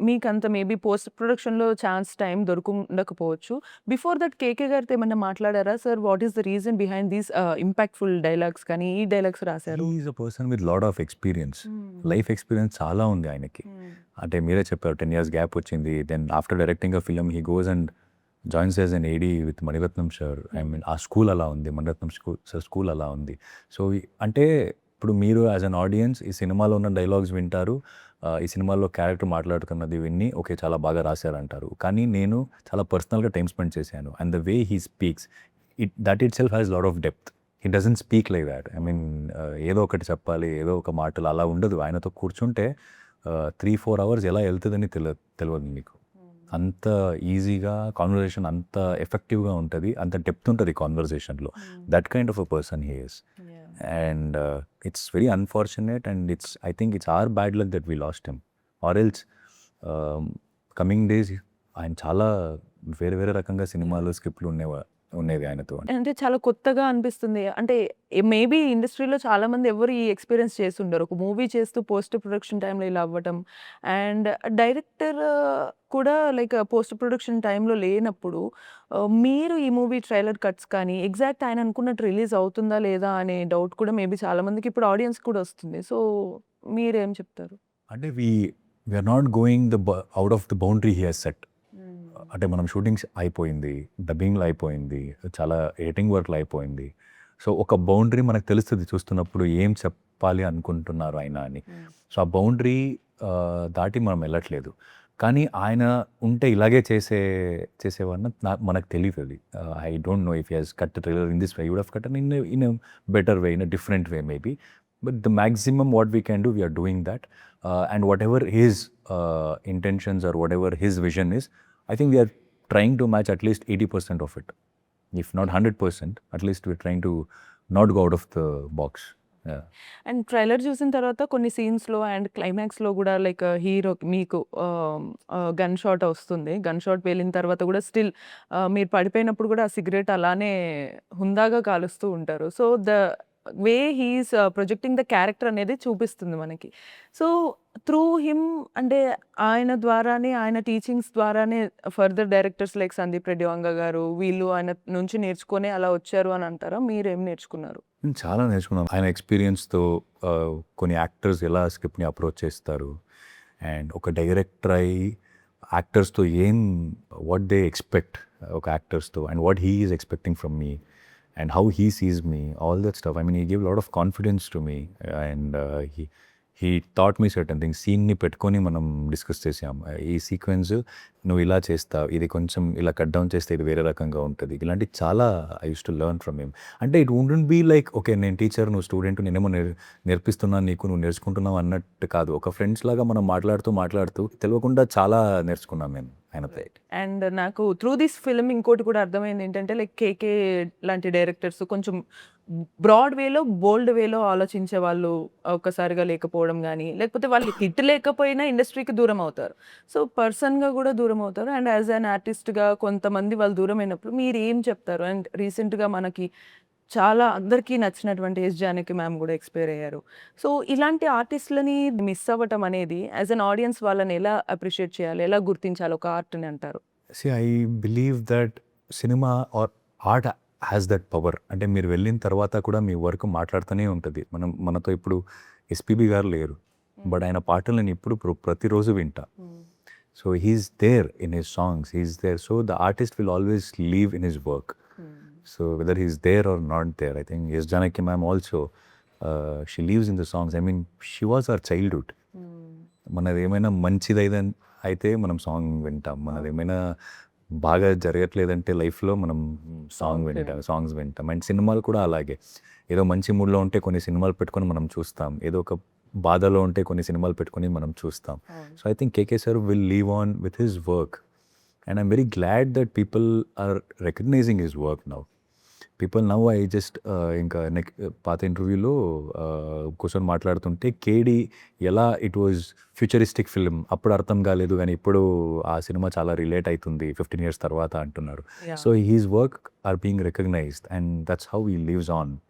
మీకంత maybe post ప్రొడక్షన్‌లో chance time దొరకుండకపోవచ్చు. Before that 'KK' గారితో ఏమన్నా మాట్లాడారా? Sir what is the reason behind these impactful dialogues కానీ, ఈ డైలాగ్స్ హీ రాసారు? Is a person with lot of experience. Hmm. Life experience చాలా ఉంది ఆయనకి. హ్మ్. అంటే మీరే చెప్పారు 10 ఇయర్స్ గ్యాప్ వచ్చింది. Then after directing a film he goes and joins as an AD with Mani Ratnam sir. I mean ఆ school అలా ఉంది. మణిరత్నం స్కూల్ అలా ఉంది. సో, అంటే ఇప్పుడు మీరు యాజ్ అన్ ఆడియన్స్ ఈ సినిమాలో ఉన్న డైలాగ్స్ వింటారు. ఈ సినిమాలో క్యారెక్టర్ మాట్లాడుతున్నది విని ఓకే చాలా బాగా రాశారంటారు. కానీ నేను చాలా పర్సనల్‌గా టైమ్ స్పెండ్ చేశాను. And the way he speaks that it self has lot of depth. He doesn't speak like that. I mean ఏదో ఒకటి చెప్పాలి, ఏదో ఒక మాటలు అలా ఉండదు. ఆయనతో కూర్చుంటే 3-4 అవర్స్ ఎలా వెళ్తుందని తెలియదు మీకు. అంత ఈజీగా కాన్వర్జేషన్ అంత ఎఫెక్టివ్‌గా ఉంటది. అంత డెప్త్ ఉంటది కాన్వర్జేషన్‌లో. That kind of a person he is. Yeah! And it's very unfortunate and I think it's our bad luck that we lost him. Or else coming days ఆయన చాలా వేరే వేరే రకంగా సినిమాలు, స్క్రిప్ట్‌లు ఉండేది ఆయనతో. అంటే చాలా కొత్తగా అనిపిస్తుంది. అంటే మేబీ ఇండస్ట్రీలో చాలామంది ఎవరు ఈ ఎక్స్‌పీరియన్స్ చేసుండరు. ఒక మూవీ చేస్తూ పోస్ట్ ప్రొడక్షన్ టైమ్‌లో ఇలా అవ్వటం. అండ్ డైరెక్టర్ కూడా లైక్ పోస్ట్ ప్రొడక్షన్ టైమ్‌లో లేనప్పుడు మీరు ఈ మూవీ ట్రైలర్ కట్స్ కానీ ఎగ్జాక్ట్ ఆయన అనుకున్నట్టు రిలీజ్ అవుతుందా లేదా అనే డౌట్ కూడా మేబీ చాలామందికి ఇప్పుడు ఆడియన్స్ కూడా వస్తుంది. సో, మీరేం చెప్తారు? అంటే we are not going out of the boundary he has set. Hmm. అంటే మనం షూటింగ్స్ అయిపోయింది, డబ్బింగ్‌లో అయిపోయింది, చాలా ఎడిటింగ్ వర్క్‌లో అయిపోయింది. సో, ఒక బౌండరీ మనకు తెలుస్తది చూస్తున్నప్పుడు ఏం చెప్పాలి అనుకుంటున్నారు ఆయన అని. హ్మ్. సో, ఆ బౌండరీ దాటి మనం వెళ్ళట్లేదు. కానీ ఆయన ఉంటే ఇలాగే చేసేవాడిని మనకు తెలీదది. I don't know if he has cut the trailer in this way. He would have cut in in a better way, in a different way maybe. But the maximum what we can do, we are doing that. And whatever his intentions or whatever his vision is, I think we are trying to match at least 80% of it. If not 100%, at least we're trying to not go out of the box. Yeah. And trailer చూసిన తర్వాత కొన్ని సీన్స్‌లో and క్లైమాక్స్‌లో గూడా like హీరోకి మీకు gun shot వస్తుంది. Gun shot పేలిన తర్వాత గూడా స్టిల్ మీరు పడిపోయినప్పుడు గూడా ఆ సిగరెట్ అలానే హుందాగా కాలుస్తూ ఉంటారు. So, the way he is projecting the character అనేది చూపిస్తుంది మనకి. సో, త్రూ హిమ్ అంటే ఆయన ద్వారానే ఆయన టీచింగ్స్ ద్వారానే further directors like Sandeep Reddy Vanga గారు వీళ్ళు ఆయన నుంచి నేర్చుకొనే అలా వచ్చారు అని అంటారా? మీరేం నేర్చుకున్నారు? నేను చాలా నేర్చుకున్నాను. ఆయన ఎక్స్‌పీరియన్స్‌తో కొన్ని యాక్టర్స్ ఎలా స్క్రిప్ట్‌ని అప్రోచ్ చేస్తారు. అండ్ ఒక డైరెక్టర్ అయ్యి యాక్టర్స్‌తో వాట్ దే ఎక్స్‌పెక్ట్ ఒక యాక్టర్స్‌తో and what he is expecting from me and how he sees me all that stuff. I mean he give lot of confidence to me and he taught me certain things. సీన్‌ని పెట్టుకొని మనం discuss చేసాం. ఈ sequence నువ్వు ఇలా చేస్తావు, ఇది కొంచెం ఇలా కట్ డౌన్ చేస్తే ఇది వేరే రకంగా ఉంటది. ఇలాంటివి చాలా I used to learn from him. అంటే it wouldn't be like okay నేను టీచర్, నువ్వు స్టూడెంట్, నేనేమో నేర్పిస్తున్నాను నీకు, నువ్వు నేర్చుకుంటున్నావు అన్నట్టు కాదు. ఒక ఫ్రెండ్స్ లాగా మనం మాట్లాడుతూ తెలియకుండా చాలా నేర్చుకున్నాను నేను ఆయనతో. రైట్. అండ్ నాకు త్రూ దిస్ ఫిల్మ్ ఇంకోటి కూడా అర్థమైంది ఏంటంటే లైక్ 'కేకే' లాంటి డైరెక్టర్స్ కొంచెం బ్రాడ్ వేలో, బోల్డ్ వేలో ఆలోచించే వాళ్ళు ఒక్కసారిగా లేకపోవడం గానీ, లేకపోతే వాళ్ళకి హిట్ లేకపోయినా ఇండస్ట్రీకి దూరం అవుతారు. సో, పర్సన్‌గా గూడా దూరం అవుతారు. అండ్ యాస్ యాన్ ఆర్టిస్ట్‌గా కొంతమంది వాళ్ళు దూరమైనప్పుడు మీరేం చెప్తారు? అండ్ రీసెంట్‌గా మనకి చాలా అందరికీ నచ్చినటువంటి 'ఎస్. జానకి' మ్యామ్ గూడా ఎక్స్‌పైర్ అయ్యారు. సో, ఇలాంటి ఆర్టిస్ట్‌లని మిస్ అవ్వటం అనేది యాస్ ఎన్ ఆడియన్స్ వాళ్ళని ఎలా అప్రిషియేట్ చేయాలి? ఎలా గుర్తించాలి ఒక ఆర్ట్‌ని అంటారు? I believe that cinema or art has that power. అంటే మీరు వెళ్ళిన తర్వాత కూడా మీ వర్క్ మాట్లాడుతూనే ఉంటది. మనతో ఇప్పుడు ఎస్‌పీబీ గారు లేరు. బట్ ఆయన పాటలు నేను ఇప్పుడు ప్రతిరోజు వింటా. So, he is there in his songs. He is there. So, the artist will always live in his work. So whether he's there or not there, I think yes, Janaki ma'am also, she lives in the songs. I mean, she was our childhood. మనది ఏమైనా అయితే మనం song వింటాం. మనది ఏమైనా బాగా జరగట్లేదంటే లైఫ్‌లో మనం సాంగ్స్ వింటాం. అండ్ సినిమాలు కూడా అలాగే. ఏదో మంచి మూడ్‌లో ఉంటే కొన్ని సినిమాలు పెట్టుకొని మనం చూస్తాం. ఏదో ఒక బాధలో ఉంటే కొన్ని సినిమాలు పెట్టుకొని మనం చూస్తాం. So I think KK sir will leave on with his work. And I'm very glad that people are recognizing his work now. People now I just ఇంకా పాత ఇంటర్వ్యూలో కూర్చొని మాట్లాడుతుంటే కేడీ ఎలా ఇట్ వాజ్ ఫ్యూచరిస్టిక్ ఫిల్మ్ అప్పుడు అర్థం కాలేదు కానీ ఇప్పుడు ఆ సినిమా చాలా రిలేట్ అవుతుంది 15 years తర్వాత అంటున్నారు. Yeah! So his work are being recognised and that's how he lives on.